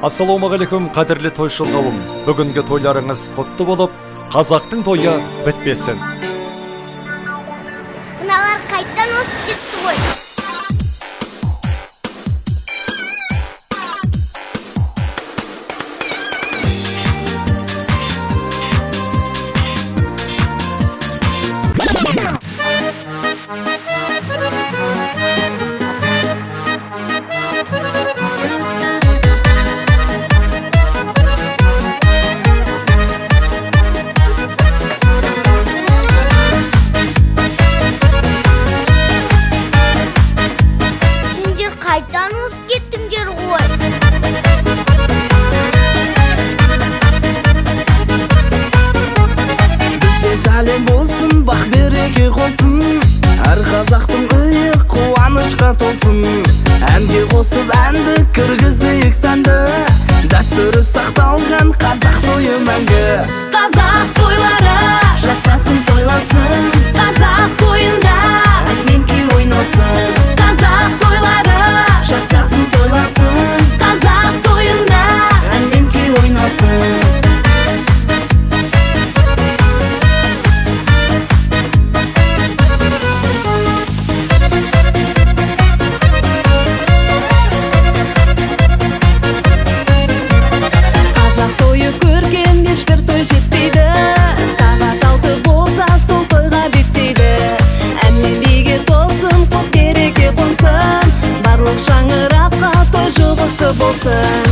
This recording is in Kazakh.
Ассалаумағалейкум, қадірлі тойшыл қауым. Бүгінгі тойларыңыз құтты болып, қазақтың тойы бітпесін. Мыналар қайттан осып кетті ғой. Қайдан осып кеттіңдер ғой. Бізде сәлем болсын, бақ береке қосын, әр қазақтың үйі қуанышқа толсын. Әнге қосып әнді кіргізейік сәнді, дәстүрі сақталған қазақ тойы мәңгі. Қазақ тойлары жасасын, тойлансын, қазақ тойында ән күй ойналсын. қазақ тойлары Жасасын, тойлансын, қазақ тойында ән күй ойналсын. қазақ тойы көрген ешбір той жетпейді. Сағат 6 болса сол тойға беттейді. Әнмен биге толсын, қос береке қонсын, барлық шаңыраққа той жұғысты болсын.